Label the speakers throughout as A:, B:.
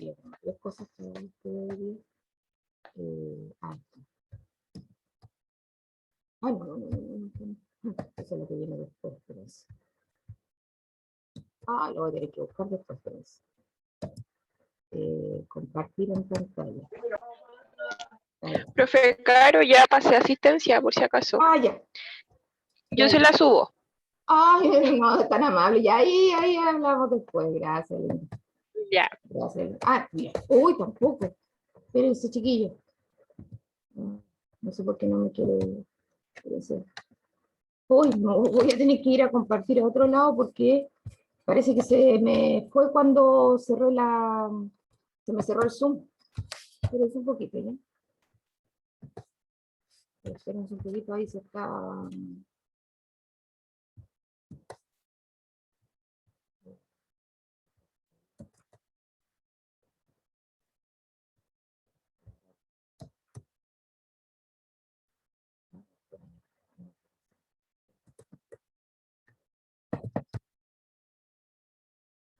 A: sería como tres cosas que debería. No. Eso es lo que viene después, pero eso. Lo voy a tener que buscar después, pero eso. Compartir en pantalla.
B: Profe Caro, ya pasé asistencia, por si acaso.
A: Ya.
B: Yo se la subo.
A: Ay, no, tan amable. Ya ahí hablamos después. Gracias, Linda.
B: Ya.
A: Gracias. Mira. Uy, tampoco. Espérense, chiquillo. No sé por qué no me quiere hacer. Uy, no, voy a tener que ir a compartir a otro lado porque parece que se me fue cuando se me cerró el Zoom. Espérense un poquito, ¿ya? Espérense un poquito, ahí se está...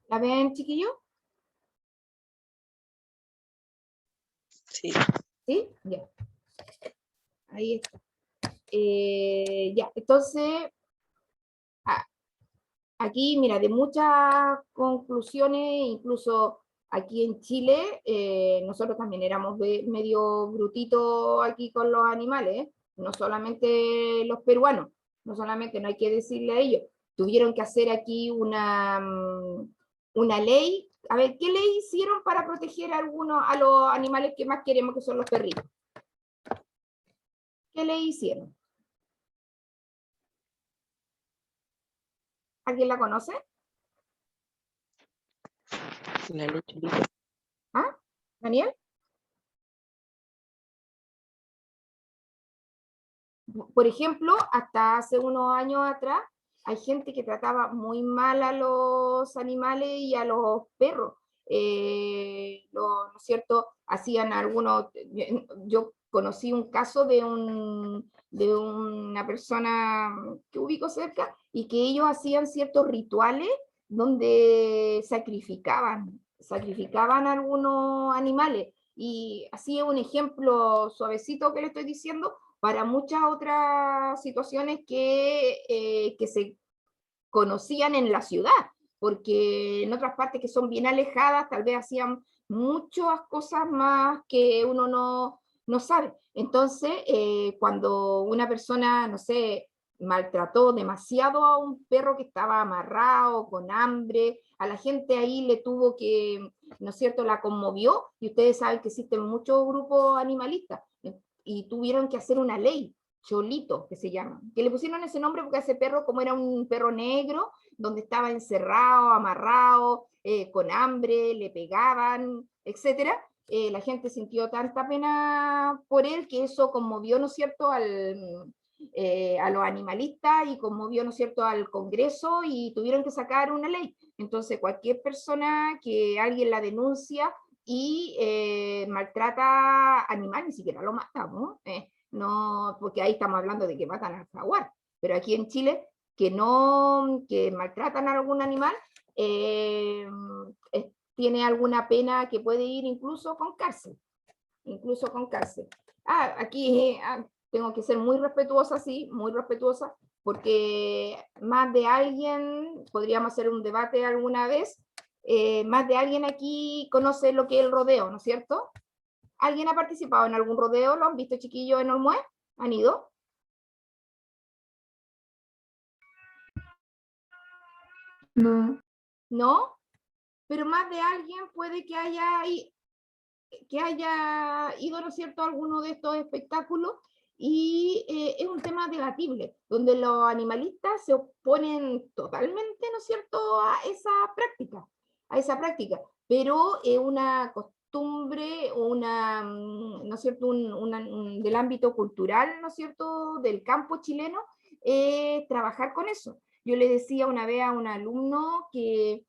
A: ¿La ven, chiquillo?
B: Sí.
A: ¿Sí? Ya. Ahí está. Ya, entonces, aquí, mira, de muchas conclusiones, incluso aquí en Chile, nosotros también éramos medio brutitos aquí con los animales, no solamente los peruanos, no solamente, no hay que decirle a ellos, tuvieron que hacer aquí una ley. A ver, ¿qué ley hicieron para proteger a los animales que más queremos, que son los perritos? ¿Qué ley hicieron? ¿Alguien la conoce?
B: La leche libre.
A: ¿Ah? ¿Daniel? Por ejemplo, hasta hace unos años atrás, hay gente que trataba muy mal a los animales y a los perros. ¿No es cierto? Hacían algunos... Yo conocí un caso de una persona que ubico cerca y que ellos hacían ciertos rituales donde sacrificaban a algunos animales. Y así es un ejemplo suavecito que le estoy diciendo, para muchas otras situaciones que se conocían en la ciudad, porque en otras partes que son bien alejadas, tal vez hacían muchas cosas más que uno no sabe. Entonces, cuando una persona, no sé, maltrató demasiado a un perro que estaba amarrado, con hambre, a la gente ahí le tuvo que, ¿no es cierto?, la conmovió, y ustedes saben que existen muchos grupos animalistas, y tuvieron que hacer una ley, Cholito, que se llama, que le pusieron ese nombre porque ese perro, como era un perro negro, donde estaba encerrado, amarrado, con hambre, le pegaban, etcétera, la gente sintió tanta pena por él que eso conmovió, ¿no es cierto?, a los animalistas, y conmovió, ¿no es cierto?, al Congreso, y tuvieron que sacar una ley. Entonces, cualquier persona que alguien la denuncia y maltrata a animal, ni siquiera lo mata, ¿no? No, porque ahí estamos hablando de que matan al jaguar, pero aquí en Chile, que maltratan a algún animal, tiene alguna pena que puede ir incluso con cárcel, Aquí tengo que ser muy respetuosa, sí, muy respetuosa, porque más de alguien, podríamos hacer un debate alguna vez, más de alguien aquí conoce lo que es el rodeo, ¿no es cierto? ¿Alguien ha participado en algún rodeo? ¿Lo han visto, chiquillos, en Olmué? ¿Han ido?
C: No.
A: ¿No? Pero más de alguien puede que haya ido, ¿no es cierto?, a alguno de estos espectáculos, y es un tema debatible, donde los animalistas se oponen totalmente, ¿no es cierto?, a esa práctica, pero es una costumbre, ¿no es cierto?, del ámbito cultural, ¿no es cierto?, del campo chileno, trabajar con eso. Yo le decía una vez a un alumno que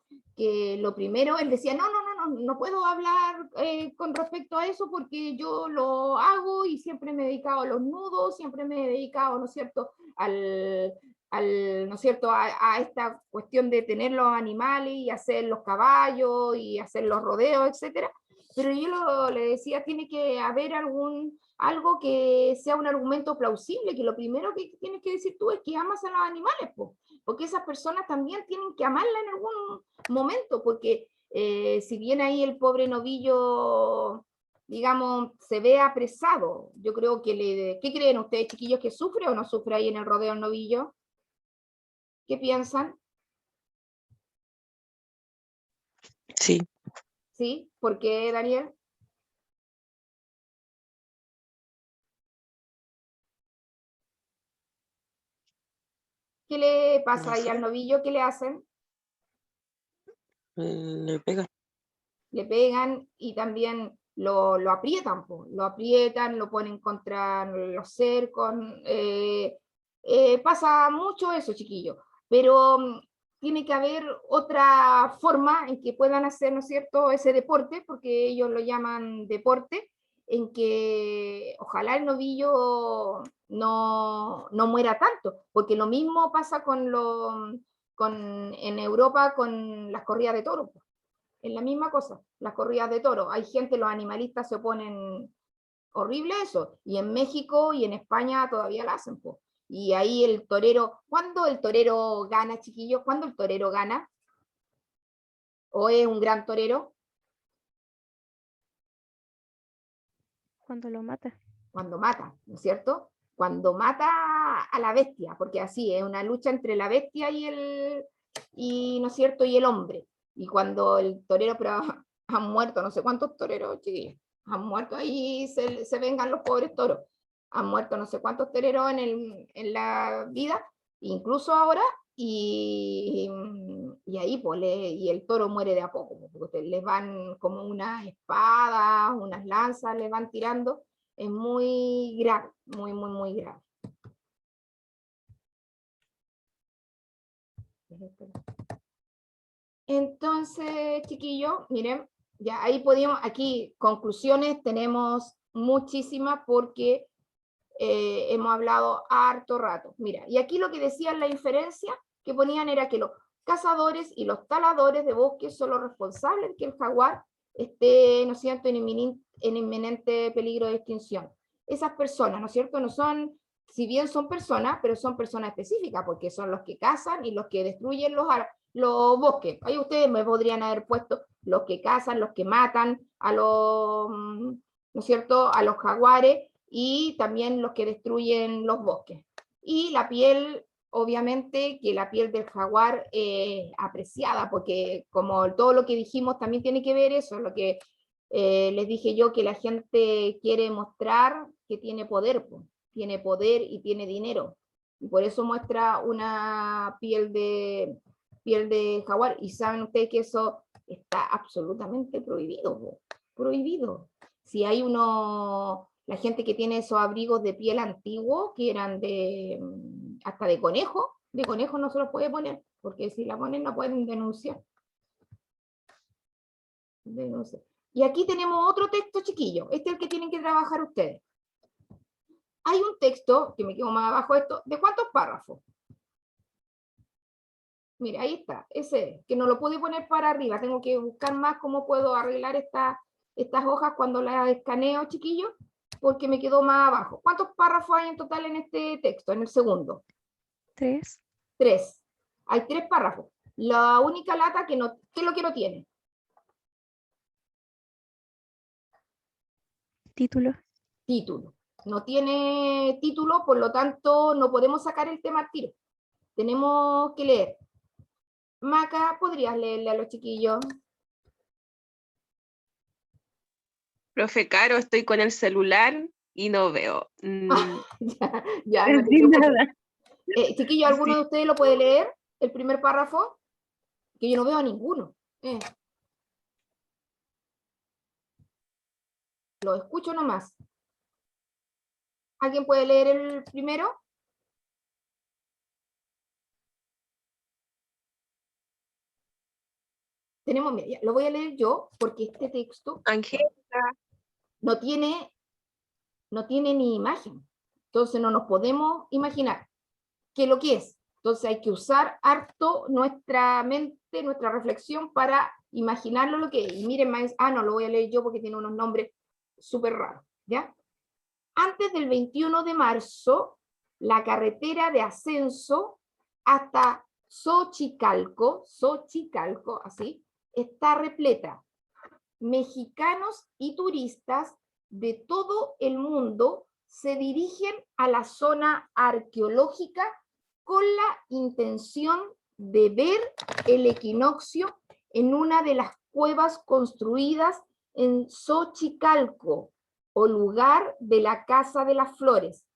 A: lo primero, él decía, no puedo hablar con respecto a eso porque yo lo hago y siempre me he dedicado a los nudos, siempre me he dedicado, ¿no es cierto?, ¿no es cierto?, a esta cuestión de tener los animales y hacer los caballos y hacer los rodeos, etcétera. pero le decía, tiene que haber algo que sea un argumento plausible, que lo primero que tienes que decir tú es que amas a los animales, po, porque esas personas también tienen que amarla en algún momento, porque si bien ahí el pobre novillo, digamos, se ve apresado, yo creo que ¿qué creen ustedes, chiquillos, que sufre o no sufre ahí en el rodeo el novillo? ¿Qué piensan?
B: Sí,
A: ¿Sí? ¿Por qué, Daniel? ¿Qué le pasa
B: no
A: ahí
B: sé,
A: al novillo? ¿Qué le hacen?
B: le pega.
A: Le pegan y también lo aprietan, po. Lo aprietan, lo ponen contra los cercos. Pasa mucho eso, chiquillos. Pero tiene que haber otra forma en que puedan hacer, ¿no es cierto?, ese deporte, porque ellos lo llaman deporte, en que ojalá el novillo no muera tanto, porque lo mismo pasa en Europa con las corridas de toros. Es la misma cosa, las corridas de toros. Hay gente, los animalistas se oponen, horrible eso, y en México y en España todavía lo hacen, pues. Y ahí el torero, ¿cuándo el torero gana, chiquillos? ¿Cuándo el torero gana? ¿O es un gran torero?
D: Cuando lo mata.
A: Cuando mata, ¿no es cierto? Cuando mata a la bestia, porque así es una lucha entre la bestia ¿no es cierto?, y el hombre. Y cuando el torero, pero han muerto no sé cuántos toreros, chiquillos, han muerto ahí, se vengan los pobres toros, han muerto no sé cuántos toreros en la vida, incluso ahora, y ahí pues, y el toro muere de a poco, porque les van como unas espadas, unas lanzas, les van tirando, es muy grave, muy, muy, muy grave. Entonces, chiquillos, miren, ya ahí podíamos, aquí conclusiones tenemos muchísimas porque hemos hablado harto rato. Mira, y aquí lo que decían la inferencia que ponían era que los cazadores y los taladores de bosque son los responsables de que el jaguar esté, ¿no es cierto?, en inminente peligro de extinción. Esas personas, ¿no es cierto?, no son, si bien son personas, pero son personas específicas, porque son los que cazan y los que destruyen los bosques. Ahí ustedes me podrían haber puesto los que cazan, los que matan a los, ¿no es cierto?, a los jaguares, y también los que destruyen los bosques. Y la piel, obviamente, que la piel del jaguar es apreciada, porque como todo lo que dijimos también tiene que ver eso, lo que les dije yo, que la gente quiere mostrar que tiene poder y tiene dinero. Y por eso muestra una piel de jaguar. Y saben ustedes que eso está absolutamente prohibido, prohibido. Si hay la gente que tiene esos abrigos de piel antiguo, que eran hasta de conejo no se los puede poner, porque si la ponen no pueden denunciar. Y aquí tenemos otro texto, chiquillo, este es el que tienen que trabajar ustedes. Hay un texto, que me quedo más abajo de esto, ¿de cuántos párrafos? Mira, ahí está, ese, que no lo pude poner para arriba, tengo que buscar más cómo puedo arreglar estas hojas cuando las escaneo, chiquillos, porque me quedó más abajo. ¿Cuántos párrafos hay en total en este texto, en el segundo?
D: 3.
A: 3. Hay 3 párrafos. La única lata ¿qué es lo que no tiene?
D: Título.
A: Título. No tiene título, por lo tanto no podemos sacar el tema al tiro. Tenemos que leer. Maca, ¿podrías leerle a los chiquillos?
E: Profe Caro, estoy con el celular y no veo.
A: Ya, no te
D: Sin
A: preocupes.
D: nada.
A: Chiquillos, ¿alguno
E: Sí.
A: de ustedes lo puede leer? El primer párrafo, que yo no veo a ninguno. Lo escucho nomás. ¿Alguien puede leer el primero? Tenemos, mira, lo voy a leer yo, porque este texto
E: Angélica,
A: no tiene ni imagen. Entonces no nos podemos imaginar qué es lo que es. Entonces hay que usar harto nuestra mente, nuestra reflexión para imaginarlo lo que es. Y miren más, no, lo voy a leer yo porque tiene unos nombres súper raros, ¿ya? Antes del 21 de marzo, la carretera de ascenso hasta Xochicalco, así, está repleta. Mexicanos y turistas de todo el mundo se dirigen a la zona arqueológica con la intención de ver el equinoccio en una de las cuevas construidas en Xochicalco, o lugar de la Casa de las Flores.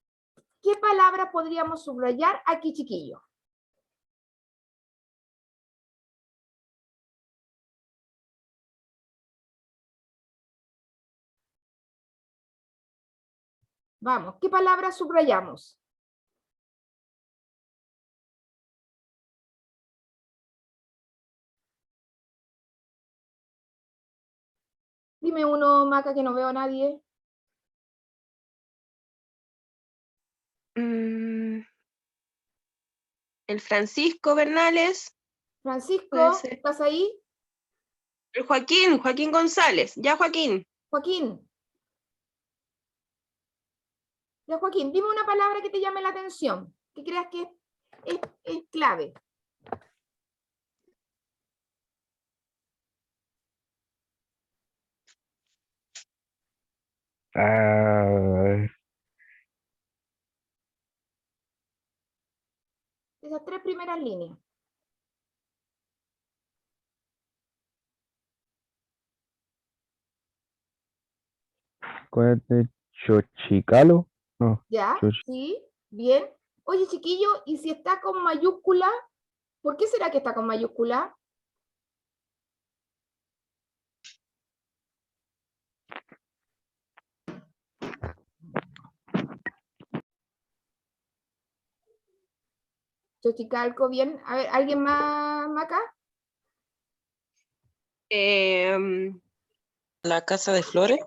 A: ¿Qué palabra podríamos subrayar aquí, chiquillos? Vamos, ¿qué palabra subrayamos? Dime uno, Maca, que no veo a nadie.
E: El Francisco Bernales.
A: Francisco,
E: Puede ser.
A: ¿estás ahí?
E: El Joaquín González. Ya, Joaquín.
A: Joaquín. Ya, Joaquín, dime una palabra que te llame la atención, que creas que es clave. Esas tres primeras líneas.
F: ¿Cuál es de Xochicalo? No,
A: ¿Ya? Sí, bien. Oye, chiquillo, ¿y si está con mayúscula? ¿Por qué será que está con mayúscula? Xochicalco, bien. A ver, ¿alguien más, Maca?
B: La Casa de Flores.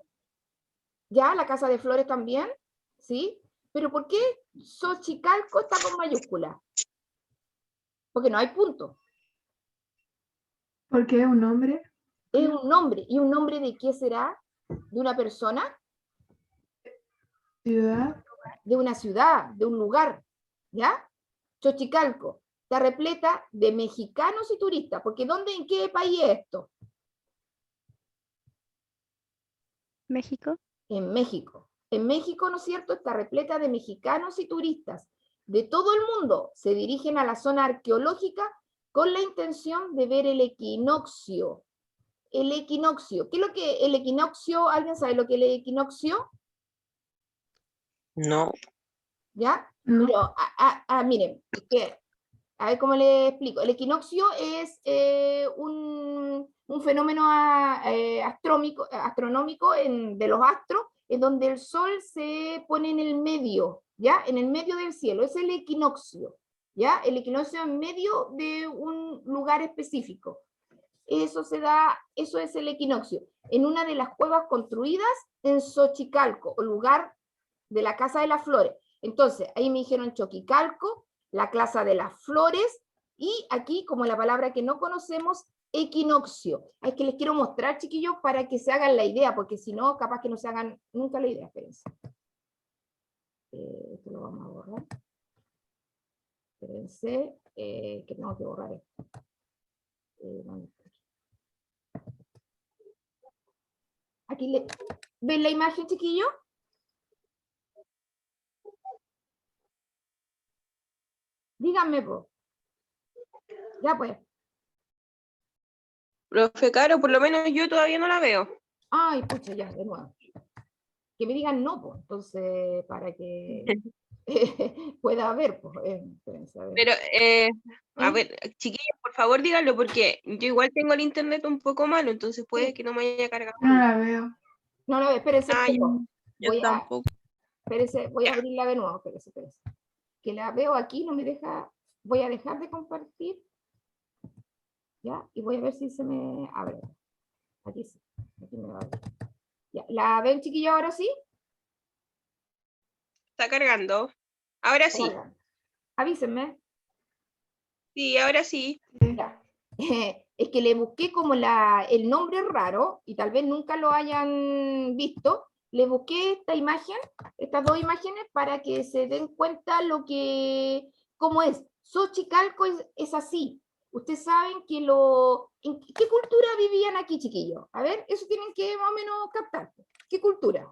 A: ¿Ya? ¿La Casa de Flores también? ¿Sí? ¿Pero por qué Xochicalco está con mayúscula? Porque no hay punto.
C: ¿Por qué un nombre?
A: Es un nombre. ¿Y un nombre de qué será? ¿De una persona?
C: Ciudad.
A: De una ciudad, de un lugar. ¿Ya? Xochicalco está repleta de mexicanos y turistas. Porque ¿dónde, en qué país es esto?
D: México.
A: En México. En México, ¿no es cierto?, está repleta de mexicanos y turistas de todo el mundo. Se dirigen a la zona arqueológica con la intención de ver el equinoccio. El equinoccio. ¿Qué es lo que el equinoccio? ¿Alguien sabe lo que es el equinoccio?
B: No.
A: ¿Ya?
C: No.
A: Pero, miren, a ver cómo le explico. El equinoccio es un fenómeno astronómico de los astros, en donde el sol se pone en el medio, ¿ya? En el medio del cielo. Es el equinoccio, ¿ya? El equinoccio en medio de un lugar específico. Eso es el equinoccio. En una de las cuevas construidas en Xochicalco, o lugar de la Casa de las Flores. Entonces, ahí me dijeron Choquicalco, la Casa de las Flores, y aquí, como la palabra que no conocemos, equinoccio. Es que les quiero mostrar, chiquillos, para que se hagan la idea, porque si no, capaz que no se hagan nunca la idea. Espérense. Esto lo vamos a borrar. Espérense, que tengo que borrar esto. Aquí ¿ven la imagen, chiquillos? Díganme, pues. Ya, pues.
E: Profe Caro, por lo menos yo todavía no la veo.
A: Ay, pucha, ya, de nuevo. Que me digan no, pues. Entonces, para que pueda haber, pues. Espérense, a ver.
E: Pero, a ver, chiquillos, por favor díganlo, porque yo igual tengo el internet un poco malo, entonces puede
A: Sí.
E: que no me haya cargado.
C: No la veo.
A: No, espérense,
E: Ah, yo
A: voy a,
E: tampoco.
A: espérense, voy a abrirla de nuevo, espérense. Que la veo aquí, no me deja, voy a dejar de compartir, ¿ya? Y voy a ver si se me abre. Aquí sí, aquí me va a abrir. Ya, ¿la ven, chiquillos, ahora sí?
E: Está cargando. Ahora sí.
A: Avísenme.
E: Sí, ahora sí.
A: Ya. Es que le busqué como el nombre raro, y tal vez nunca lo hayan visto, le busqué esta imagen, estas dos imágenes, para que se den cuenta cómo es. Xochicalco es así. Ustedes saben que ¿en qué cultura vivían aquí, chiquillos? A ver, eso tienen que más o menos captar. ¿Qué cultura?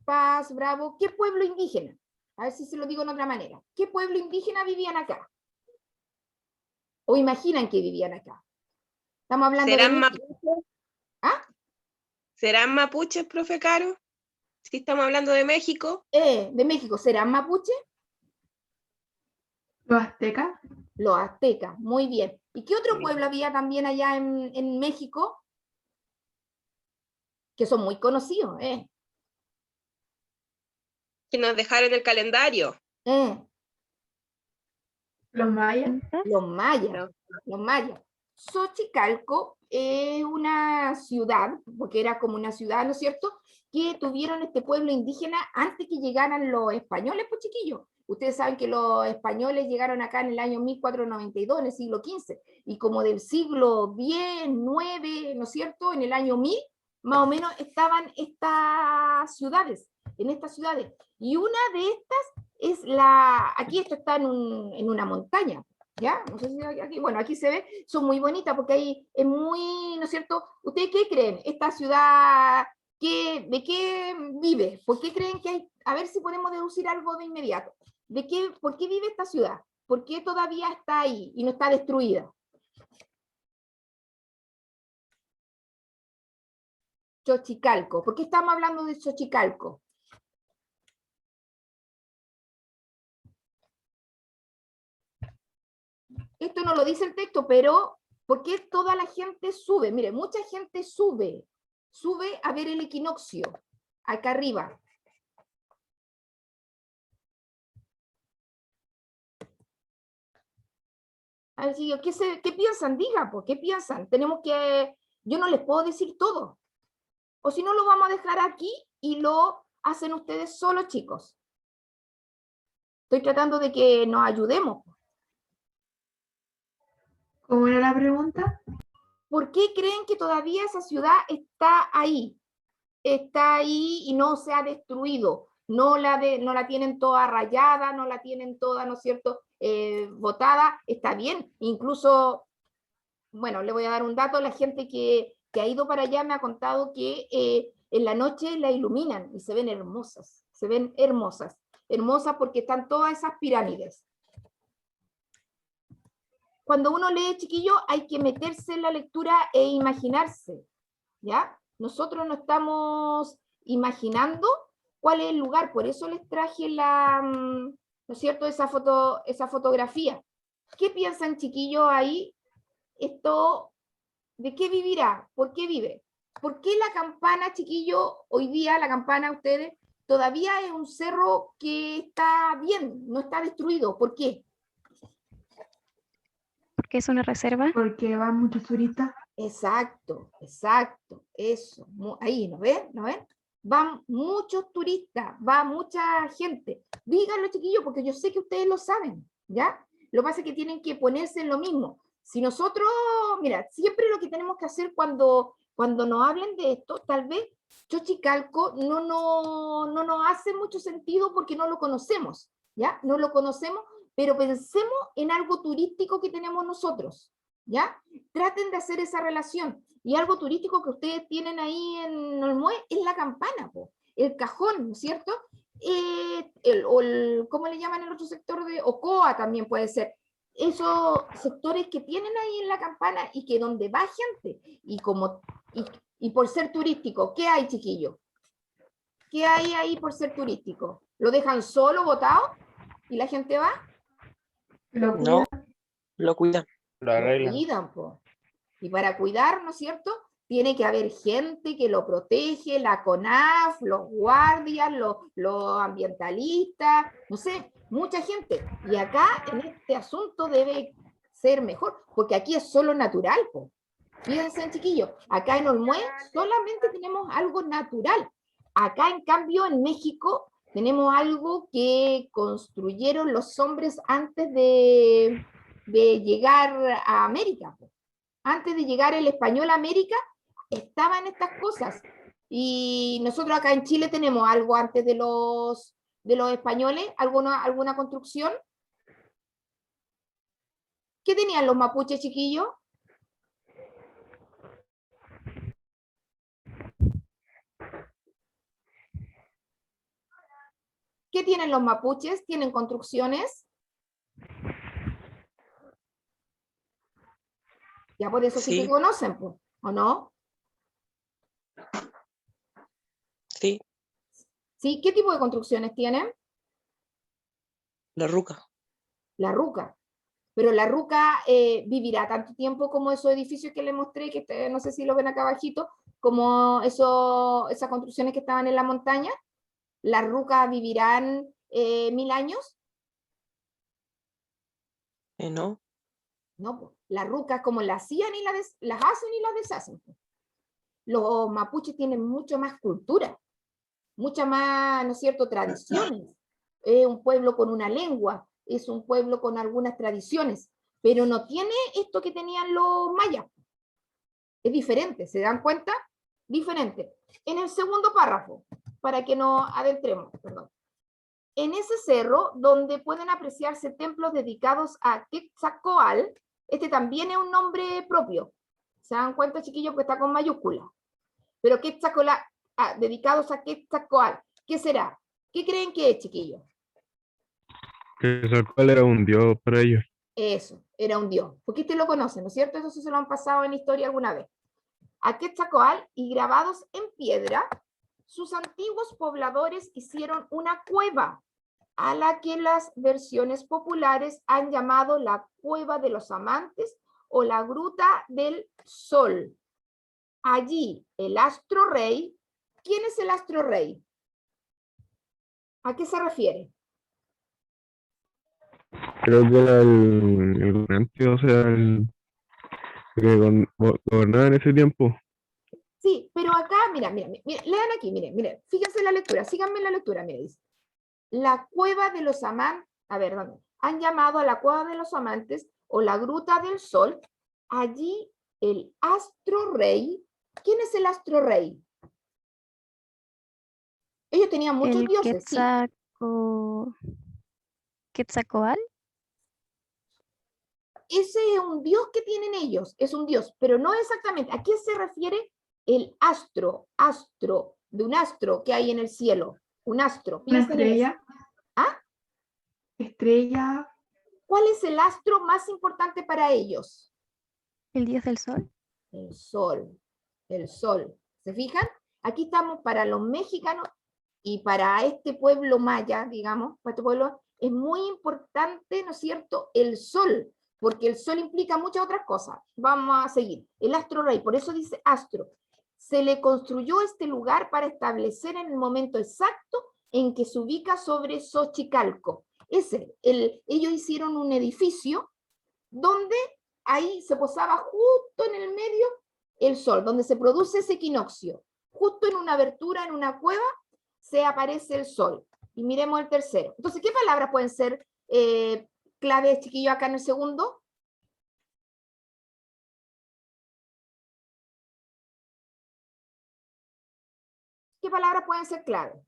A: Paz, Bravo. ¿Qué pueblo indígena? A ver si se lo digo de otra manera. ¿Qué pueblo indígena vivían acá? ¿O imaginan que vivían acá? Estamos hablando de
E: ¿Serán
A: México.
E: mapuches?
A: ¿Ah?
E: ¿Serán mapuches, profe Caro? Si estamos hablando de México.
A: De México, ¿serán mapuche?
C: ¿Los aztecas?
A: Los aztecas, muy bien. ¿Y qué otro pueblo había también allá en México? Que son muy conocidos,
E: Que nos dejaron el calendario.
C: ¿Los mayas?
D: ¿Incas?
A: Los mayas,
E: No.
A: los mayas. Xochicalco es una ciudad, porque era como una ciudad, ¿no es cierto?, que tuvieron este pueblo indígena antes que llegaran los españoles, pues chiquillos. Ustedes saben que los españoles llegaron acá en el año 1492, en el siglo XV, y como del siglo X, IX, ¿no es cierto?, en el año 1000, más o menos estaban estas ciudades, en estas ciudades. Y una de estas es aquí esto está en una montaña, ¿ya? No sé si aquí, bueno, aquí se ve, son muy bonitas porque ahí es muy, ¿no es cierto? ¿Ustedes qué creen? Esta ciudad, ¿de qué vive? ¿Por qué creen que hay? A ver si podemos deducir algo de inmediato. ¿Por qué vive esta ciudad? ¿Por qué todavía está ahí y no está destruida? Xochicalco. ¿Por qué estamos hablando de Xochicalco? Esto no lo dice el texto, pero ¿por qué toda la gente sube? Mire, mucha gente sube a ver el equinoccio, acá arriba. A ver, ¿qué piensan? Diga, pues, ¿qué piensan? Yo no les puedo decir todo. O si no, lo vamos a dejar aquí y lo hacen ustedes solos, chicos. Estoy tratando de que nos ayudemos.
C: ¿Cómo era la pregunta?
A: ¿Por qué creen que todavía esa ciudad está ahí? Está ahí y no se ha destruido. No la tienen toda rayada, no la tienen toda, ¿no es cierto?, botada. Está bien. Incluso, bueno, le voy a dar un dato. La gente que ha ido para allá me ha contado que en la noche la iluminan y se ven hermosas. Se ven hermosas. Hermosas porque están todas esas pirámides. Cuando uno lee, chiquillo, hay que meterse en la lectura e imaginarse, ¿ya? Nosotros no estamos imaginando cuál es el lugar, por eso les traje ¿no es cierto?, esa fotografía. ¿Qué piensan, chiquillos, ahí? Esto, ¿de qué vivirá? ¿Por qué vive? ¿Por qué la campana, chiquillo, hoy día la campana, ustedes, todavía es un cerro que está bien, no está destruido? ¿Por qué?
D: Porque es una reserva.
C: Porque van muchos turistas.
A: Exacto, eso. Ahí, ¿no ven? ¿No ven? Van muchos turistas, va mucha gente. Díganlo, chiquillos, porque yo sé que ustedes lo saben, ¿ya? Lo que pasa es que tienen que ponerse en lo mismo. Si nosotros, mira, siempre lo que tenemos que hacer cuando nos hablen de esto, tal vez Xochicalco no nos hace mucho sentido porque no lo conocemos, ¿ya? No lo conocemos, pero pensemos en algo turístico que tenemos nosotros, ¿ya? Traten de hacer esa relación. Y algo turístico que ustedes tienen ahí en Olmué es la campana, po, el cajón, ¿no es cierto? ¿Cómo le llaman el otro sector? Ocoa también puede ser. Esos sectores que tienen ahí en la campana y que donde va gente. Y por ser turístico, ¿qué hay, chiquillo? ¿Qué hay ahí por ser turístico? ¿Lo dejan solo, botado? ¿Y la gente va?
C: Lo
B: No,
C: cuidan.
B: lo cuidan.
F: Lo
A: Lo
F: arreglan.
A: cuidan, po. Y para cuidar, ¿no es cierto?, tiene que haber gente que lo protege, la CONAF, los guardias, los ambientalistas, no sé, mucha gente. Y acá, en este asunto, debe ser mejor, porque aquí es solo natural, po. Fíjense, chiquillos, acá en Olmué solamente tenemos algo natural. Acá, en cambio, en México tenemos algo que construyeron los hombres antes de llegar a América. Antes de llegar el español a América, estaban estas cosas. Y nosotros acá en Chile tenemos algo antes de los españoles, alguna construcción. ¿Qué tenían los mapuches, chiquillos? ¿Qué tienen los mapuches? ¿Tienen construcciones? Ya por eso sí que
B: Sí.
A: conocen, pues, ¿o no?
B: Sí,
A: ¿Sí? ¿Qué tipo de construcciones tienen?
B: la ruca.
A: La ruca. Pero la ruca vivirá tanto tiempo como esos edificios que les mostré, que no sé si lo ven acá abajito, como esas construcciones que estaban en la montaña. ¿Las rucas vivirán 1000 años?
B: ¿No?
A: No, pues, las rucas como las hacían y las hacen y las deshacen. Los mapuches tienen mucho más cultura, mucha más, ¿no es cierto?, tradiciones. Es un pueblo con una lengua, es un pueblo con algunas tradiciones, pero no tiene esto que tenían los mayas. Es diferente, ¿se dan cuenta? Diferente. En el segundo párrafo, para que nos adentremos, perdón. En ese cerro, donde pueden apreciarse templos dedicados a Quetzalcóatl, este también es un nombre propio. ¿Se dan cuenta, chiquillos, que está con mayúscula? Pero Quetzalcóatl, dedicados a Quetzalcóatl, ¿qué será? ¿Qué creen que es, chiquillos?
F: Quetzalcóatl era un dios para ellos.
A: Eso, era un dios. Porque ustedes lo conocen, ¿no es cierto? Eso sí se lo han pasado en historia alguna vez. A Quetzalcóatl, y grabados en piedra, sus antiguos pobladores hicieron una cueva, a la que las versiones populares han llamado la Cueva de los Amantes o la Gruta del Sol. Allí, el astro rey. ¿Quién es el astro rey? ¿A qué se refiere?
F: Creo que era el gobernante, o sea, el que gobernaba en ese tiempo.
A: Sí, pero acá, mira, lean aquí, miren, fíjense en la lectura, síganme en la lectura, mira, dice. La Cueva de los Amantes, a ver, ¿dónde? Han llamado a la Cueva de los Amantes o la Gruta del Sol. Allí el astro rey. ¿Quién es el astro rey? Ellos tenían muchos
D: El
A: dioses, sí.
D: Quetzalcóatl.
A: Ese es un dios que tienen ellos, es un dios, pero no exactamente. ¿A qué se refiere el astro de un astro que hay en el cielo? Un astro.
C: Una
A: Piensen en eso.
C: estrella.
A: ¿Ah?
C: Estrella.
A: ¿Cuál es el astro más importante para ellos?
D: El dios del sol.
A: El sol. El sol. ¿Se fijan? Aquí estamos para los mexicanos y para este pueblo maya, digamos, para este pueblo, es muy importante, ¿no es cierto?, el sol, porque el sol implica muchas otras cosas. Vamos a seguir. El astro rey, por eso dice astro. Se le construyó este lugar para establecer en el momento exacto en que se ubica sobre Xochicalco. Ellos hicieron un edificio donde ahí se posaba justo en el medio el sol, donde se produce ese equinoccio. Justo en una abertura, en una cueva, se aparece el sol. Y miremos el tercero. Entonces, ¿qué palabras pueden ser claves, chiquillos, acá en el segundo? ¿Qué palabras pueden ser claves?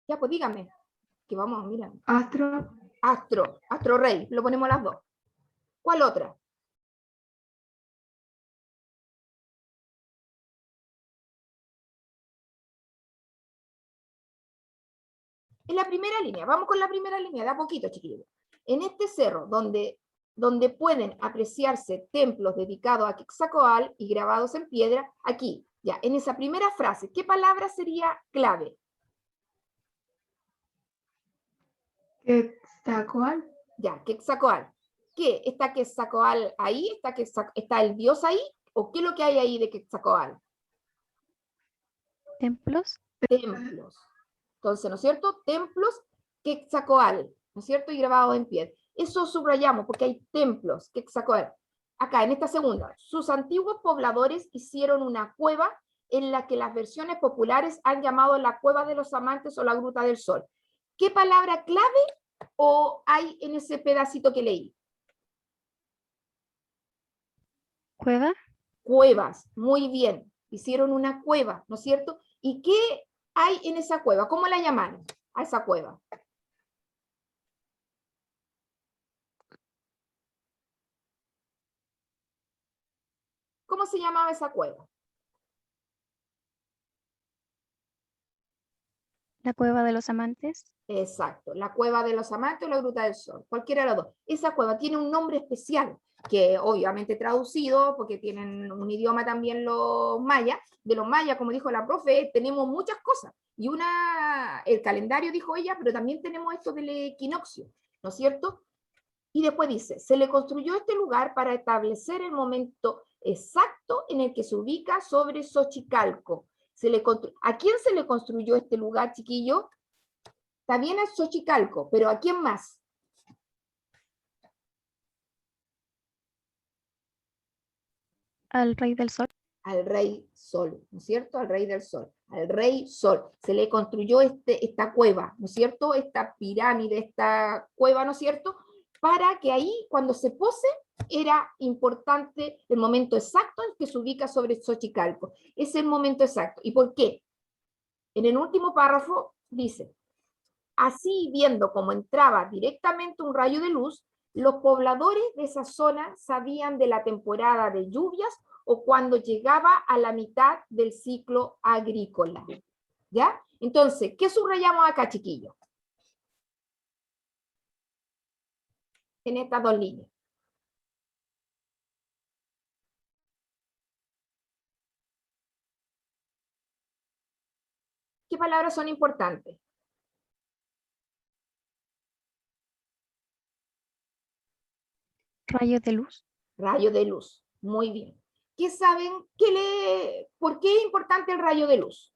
A: Ya, pues díganme. Que vamos, mira.
C: Astro.
A: Astro rey, lo ponemos las dos. ¿Cuál otra? En la primera línea, vamos con la primera línea, de a poquito, chiquillos. En este cerro, donde pueden apreciarse templos dedicados a Quetzalcóatl y grabados en piedra, aquí, ya, en esa primera frase, ¿qué palabra sería clave?
C: Quetzalcóatl.
A: Ya, Quetzalcóatl. ¿Qué? ¿Está Quetzalcóatl ahí? ¿Está el dios ahí? ¿O qué es lo que hay ahí de Quetzalcóatl?
D: Templos.
A: Templos. Entonces, ¿no es cierto? Templos Quetzalcóatl, ¿no es cierto? Y grabados en piedra. Eso subrayamos, porque hay templos, Quetzalcóatl. Acá, en esta segunda, sus antiguos pobladores hicieron una cueva en la que las versiones populares han llamado la Cueva de los Amantes o la Gruta del Sol. ¿Qué palabra clave o hay en ese pedacito que leí?
D: ¿Cueva?
A: Cuevas, muy bien. Hicieron una cueva, ¿no es cierto? ¿Y qué hay en esa cueva? ¿Cómo la llamaron a esa cueva? ¿Cómo se llamaba esa cueva?
D: ¿La cueva de los amantes?
A: Exacto, la Cueva de los Amantes o la Gruta del Sol, cualquiera de las dos. Esa cueva tiene un nombre especial, que obviamente traducido, porque tienen un idioma también los mayas. De los mayas, como dijo la profe, tenemos muchas cosas. Y el calendario, dijo ella, pero también tenemos esto del equinoccio, ¿no es cierto? Y después dice, se le construyó este lugar para establecer el momento exacto en el que se ubica sobre Xochicalco. ¿A quién se le construyó este lugar, chiquillo? También a Xochicalco, pero ¿a quién más?
D: ¿Al rey del sol?
A: Al rey Sol, ¿no es cierto? Al rey del Sol, al rey Sol. Se le construyó esta cueva, ¿no es cierto? Esta pirámide, esta cueva, ¿no es cierto? Para que ahí, cuando se pose, era importante el momento exacto en que se ubica sobre Xochicalco. Es el momento exacto. ¿Y por qué? En el último párrafo dice, así, viendo cómo entraba directamente un rayo de luz, los pobladores de esa zona sabían de la temporada de lluvias o cuando llegaba a la mitad del ciclo agrícola. ¿Ya? Entonces, ¿qué subrayamos acá, chiquillos? En estas dos líneas. ¿Qué palabras son importantes?
D: ¿Rayo de luz?
A: Rayo de luz. Muy bien. ¿Qué saben? ¿Por qué es importante el rayo de luz?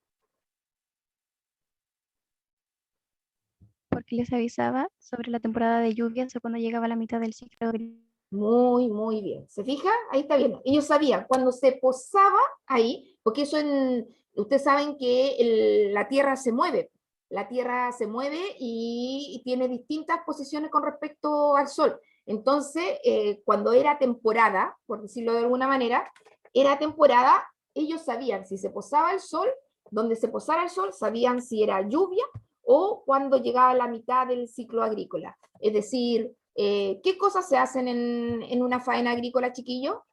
D: Porque les avisaba sobre la temporada de lluvias o cuando llegaba a la mitad del ciclo agrícola.
A: Muy, muy bien. ¿Se fija? Ahí está bien. Ellos sabían, cuando se posaba ahí, porque ustedes saben que la Tierra se mueve. La Tierra se mueve y tiene distintas posiciones con respecto al Sol. Entonces, cuando era temporada, por decirlo de alguna manera, era temporada, ellos sabían si se posaba el Sol, donde se posara el Sol, sabían si era lluvia o cuando llegaba la mitad del ciclo agrícola. Es decir, ¿qué cosas se hacen en una faena agrícola, chiquillo?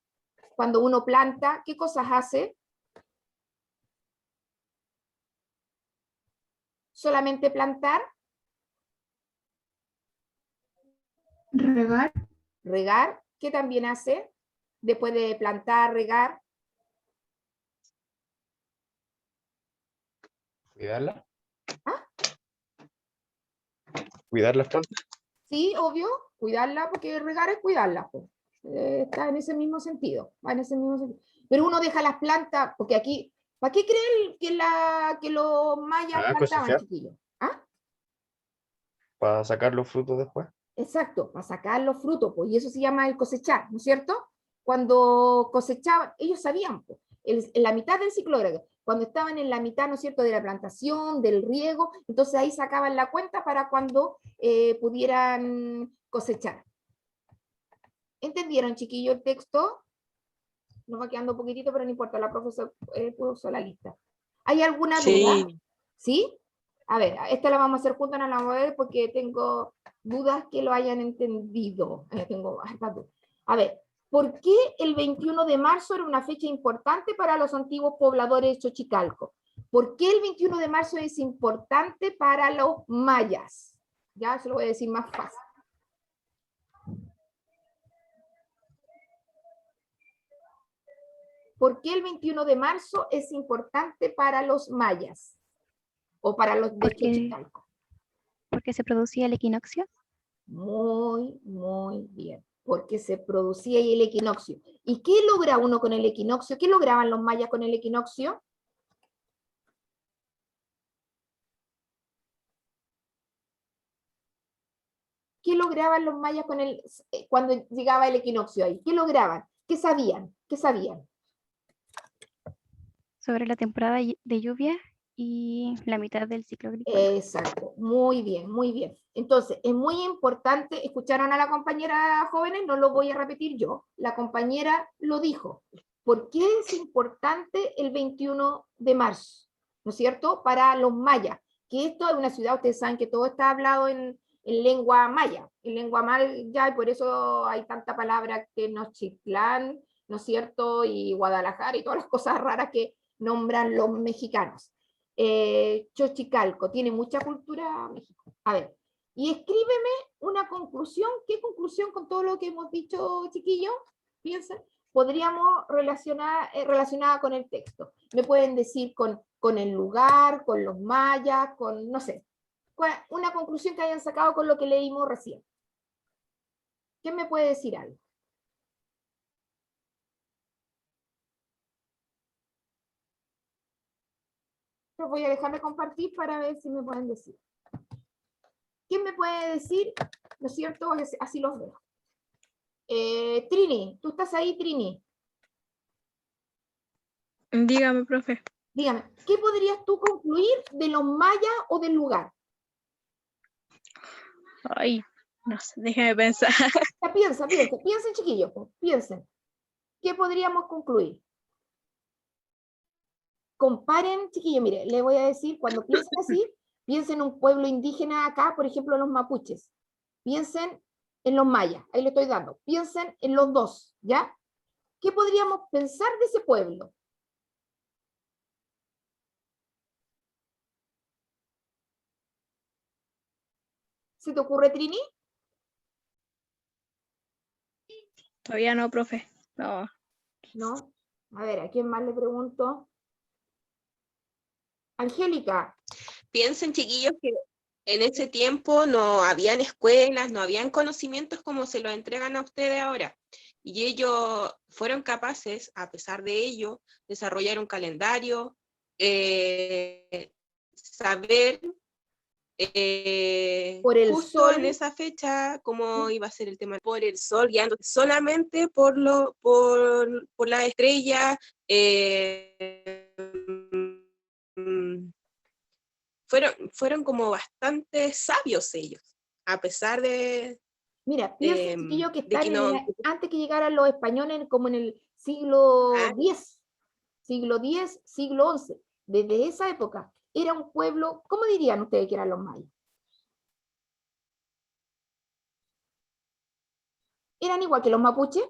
A: Cuando uno planta, ¿qué cosas hace? ¿Solamente plantar?
C: Regar.
A: ¿Regar? ¿Qué también hace? Después de plantar, regar.
G: ¿Cuidarla?
A: ¿Ah?
G: ¿Cuidar las plantas?
A: Sí, obvio, cuidarla, porque regar es cuidarla. Pues. Está en ese mismo sentido, va en ese mismo sentido. Pero uno deja las plantas, porque aquí, ¿para qué creen que los mayas plantaban,
G: Cosechar,
A: chiquillos? ¿Ah?
G: para sacar los frutos después.
A: Exacto, para sacar los frutos, pues, y eso se llama el cosechar, ¿no es cierto? Cuando cosechaban, ellos sabían, pues, en la mitad del ciclo agrícola, cuando estaban en la mitad, ¿no es cierto?, de la plantación, del riego, entonces ahí sacaban la cuenta para cuando pudieran cosechar. ¿Entendieron, chiquillo, el texto? Nos va quedando un poquitito, pero no importa, la profesora puso la lista. ¿Hay alguna duda?
B: Sí,
A: ¿Sí? A ver, esta la vamos a hacer juntas, no la vamos a ver porque tengo dudas que lo hayan entendido. Tengo hartas dudas. A ver, ¿por qué el 21 de marzo era una fecha importante para los antiguos pobladores de Xochicalco? ¿Por qué el 21 de marzo es importante para los mayas? Ya se lo voy a decir más fácil. ¿Por qué el 21 de marzo es importante para los mayas? O para los de Xochicalco.
D: Porque se producía el equinoccio.
A: Muy, muy bien. Porque se producía ahí el equinoccio. ¿Y qué logra uno con el equinoccio? ¿Qué lograban los mayas con el equinoccio? ¿Qué ¿Qué lograban los mayas cuando llegaba el equinoccio ahí? ¿Qué lograban? ¿Qué sabían? ¿Qué sabían?
D: Sobre la temporada de lluvia y la mitad del ciclo agrícola.
A: Exacto, muy bien, muy bien. Entonces, es muy importante, escucharon a la compañera jóvenes, no lo voy a repetir yo, la compañera lo dijo. ¿Por qué es importante el 21 de marzo? ¿No es cierto? Para los mayas, que esto es una ciudad, ustedes saben que todo está hablado en lengua maya, en lengua maya, y por eso hay tanta palabra que Nochitlán, ¿no es cierto? Y Guadalajara y todas las cosas raras que nombran los mexicanos. Xochicalco, tiene mucha cultura México. A ver, y escríbeme una conclusión. ¿Qué conclusión con todo lo que hemos dicho, chiquillos? Piensen, podríamos relacionada con el texto. Me pueden decir con el lugar, con los mayas, con, no sé, una conclusión que hayan sacado con lo que leímos recién. ¿Quién me puede decir algo? Los voy a dejar de compartir para ver si me pueden decir. ¿Quién me puede decir? ¿No es cierto? Así los veo. Trini, ¿tú estás ahí, Trini?
H: Dígame, profe.
A: Dígame, ¿qué podrías tú concluir de los mayas o del lugar?
H: Ay, no sé, déjeme pensar.
A: Ya, piensen, chiquillos, pues, piensen. ¿Qué podríamos concluir? Comparen, chiquillos, mire, le voy a decir, cuando piensen así, piensen en un pueblo indígena acá, por ejemplo, los mapuches. Piensen en los mayas, ahí le estoy dando. Piensen en los dos, ¿ya? ¿Qué podríamos pensar de ese pueblo? ¿Se te ocurre, Trini?
H: Todavía no, profe. No.
A: ¿No? A ver, ¿a quién más le pregunto? Angélica.
E: Piensen, chiquillos, que en ese tiempo no habían escuelas, no habían conocimientos como se los entregan a ustedes ahora. Y ellos fueron capaces, a pesar de ello, desarrollar un calendario, saber
A: Por el
E: justo
A: sol.
E: en esa fecha cómo iba a ser el tema por el sol, guiándose solamente por la estrella. Fueron como bastante sabios ellos, a pesar de...
A: Mira, piensen, chiquillos, que
E: de
A: están
E: que no...
A: antes que llegaran los españoles, como en el siglo X, siglo X, siglo XI. Desde esa época, era un pueblo, ¿cómo dirían ustedes que eran los mayas? ¿Eran igual que los mapuches?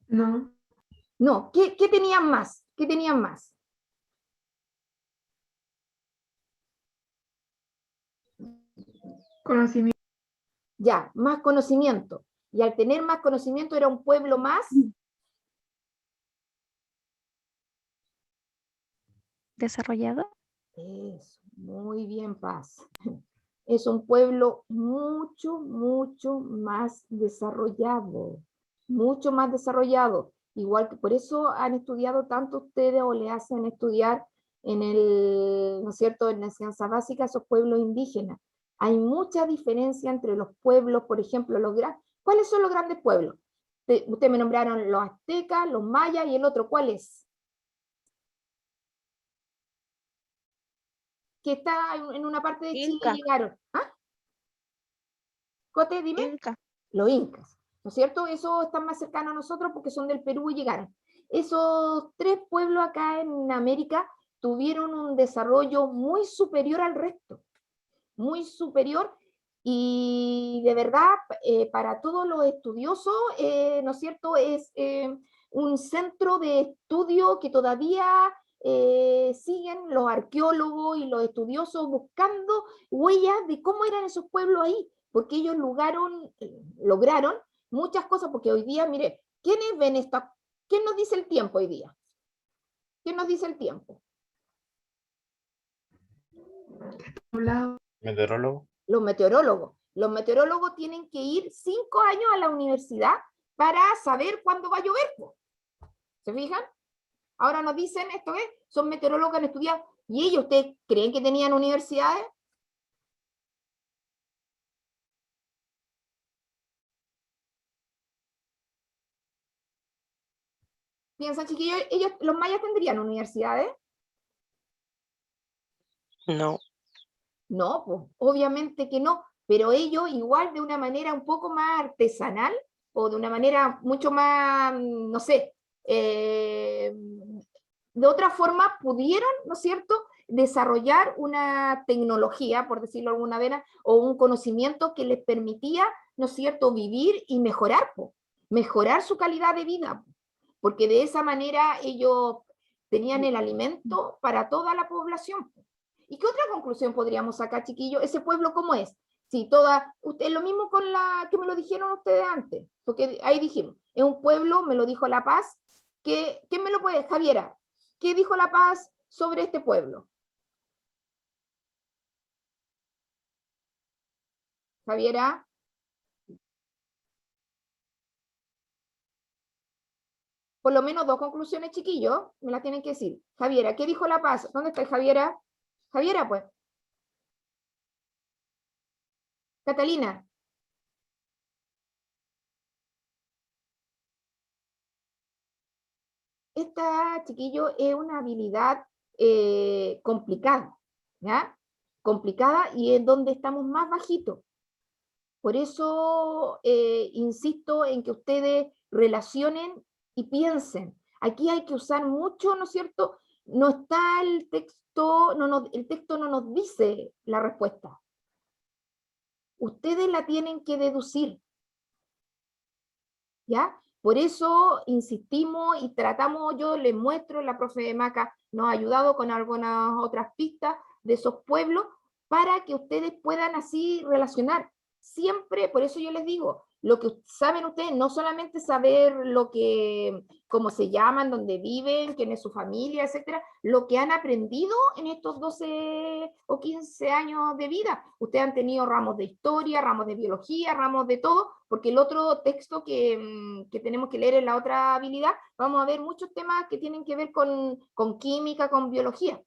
C: No,
A: No, ¿qué tenían más? ¿Qué tenían más?
C: conocimiento.
A: Ya, más conocimiento. Y al tener más conocimiento era un pueblo más...
D: ¿Desarrollado?
A: Eso, muy bien, Paz. Es un pueblo mucho, mucho más desarrollado. Mucho más desarrollado. Igual que por eso han estudiado tanto ustedes o le hacen estudiar en ¿no es cierto?, en la enseñanza básica esos pueblos indígenas. Hay mucha diferencia entre los pueblos, por ejemplo, ¿cuáles son los grandes pueblos? Ustedes me nombraron los aztecas, los mayas y el otro, ¿cuál es? Que está en una parte de Chile
E: Inca.
A: y llegaron. ¿Ah? Cote, dime.
E: Inca.
A: Los incas, ¿no es cierto? Esos están más cercanos a nosotros porque son del Perú y llegaron. Esos tres pueblos acá en América tuvieron un desarrollo muy superior al resto, muy superior, y de verdad, para todos los estudiosos, ¿no es cierto?, es un centro de estudio que todavía siguen los arqueólogos y los estudiosos buscando huellas de cómo eran esos pueblos ahí, porque ellos lograron muchas cosas, porque hoy día, mire, ¿quiénes ven esto? ¿Quién nos dice el tiempo hoy día? ¿Quién nos dice el tiempo?
C: Hablado.
G: Meteorólogo.
A: Los meteorólogos. Los meteorólogos tienen que ir 5 años a la universidad para saber cuándo va a llover. ¿Se fijan? Ahora nos dicen esto, ¿eh? Son meteorólogos que han estudiado. ¿Y ellos, ustedes creen que tenían universidades? piensan, chiquillos, los mayas tendrían universidades?
B: No.
A: No, pues obviamente que no, pero ellos igual de una manera un poco más artesanal o de una manera mucho más, no sé, de otra forma pudieron, ¿no es cierto?, desarrollar una tecnología, por decirlo de alguna manera, o un conocimiento que les permitía, ¿no es cierto?, vivir y mejorar, mejorar su calidad de vida, porque de esa manera ellos tenían el alimento para toda la población. ¿Y qué otra conclusión podríamos sacar, chiquillos? ¿Ese pueblo cómo es? Sí, lo mismo con la que me lo dijeron ustedes antes, porque ahí dijimos, es un pueblo, me lo dijo La Paz, ¿quién me lo puede? Javiera, ¿qué dijo La Paz sobre este pueblo? Javiera. Por lo menos 2 conclusiones, chiquillos, me las tienen que decir. Javiera, ¿qué dijo La Paz? ¿Dónde está Javiera? Javiera, pues. Catalina. Esta, chiquillo, es una habilidad complicada, ¿ya? Complicada y es donde estamos más bajitos. Por eso insisto en que ustedes relacionen y piensen. Aquí hay que usar mucho, ¿no es cierto? No está el texto, el texto no nos dice la respuesta. Ustedes la tienen que deducir. ¿Ya? Por eso insistimos y tratamos, yo les muestro, la profe Maca nos ha ayudado con algunas otras pistas de esos pueblos para que ustedes puedan así relacionar. Siempre, por eso yo les digo, lo que saben ustedes, no solamente saber cómo se llaman, dónde viven, quién es su familia, etcétera, lo que han aprendido en estos 12 o 15 años de vida. Ustedes han tenido ramos de historia, ramos de biología, ramos de todo, porque el otro texto que tenemos que leer en la otra habilidad, vamos a ver muchos temas que tienen que ver con química, con biología.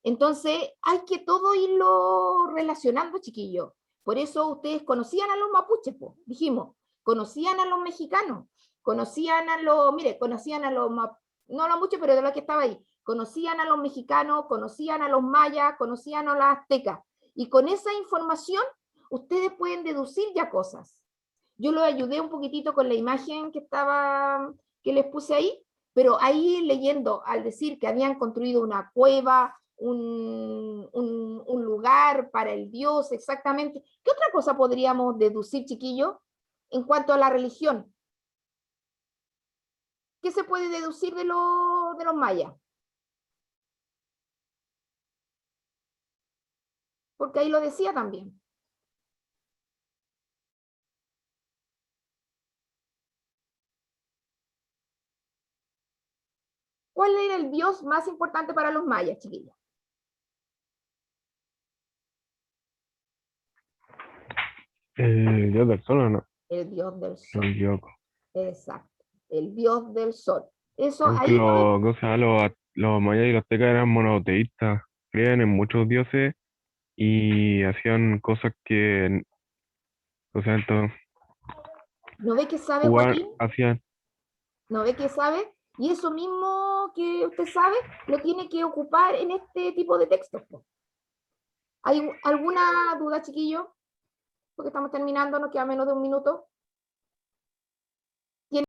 A: Entonces, hay que todo irlo relacionando, chiquillos. Por eso ustedes conocían a los mapuches, pues, dijimos, conocían a los mexicanos, conocían a los no a los mapuches, pero de los que estaba ahí, conocían a los mexicanos, conocían a los mayas, conocían a los aztecas, y con esa información ustedes pueden deducir ya cosas. Yo los ayudé un poquitito con la imagen que les puse ahí, pero ahí leyendo, al decir que habían construido una cueva, un lugar para el Dios, exactamente. ¿Qué otra cosa podríamos deducir, chiquillos, en cuanto a la religión? ¿Qué se puede deducir de los mayas? Porque ahí lo decía también. ¿Cuál era el Dios más importante para los mayas, chiquillos?
F: ¿El dios del sol o no?
A: El Dios del sol.
F: No me equivoco.
A: Exacto. El Dios del sol. Eso
F: Aunque
A: ahí
F: los mayas y los aztecas eran monoteístas, creían en muchos dioses y hacían cosas que, o sea, entonces,
A: ¿no ve que sabe, Joaquín?
F: hacían,
A: ¿No ve que sabe? Y eso mismo que usted sabe, lo tiene que ocupar en este tipo de textos. ¿Hay alguna duda, chiquillo? Porque estamos terminando, nos queda menos de 1 minuto.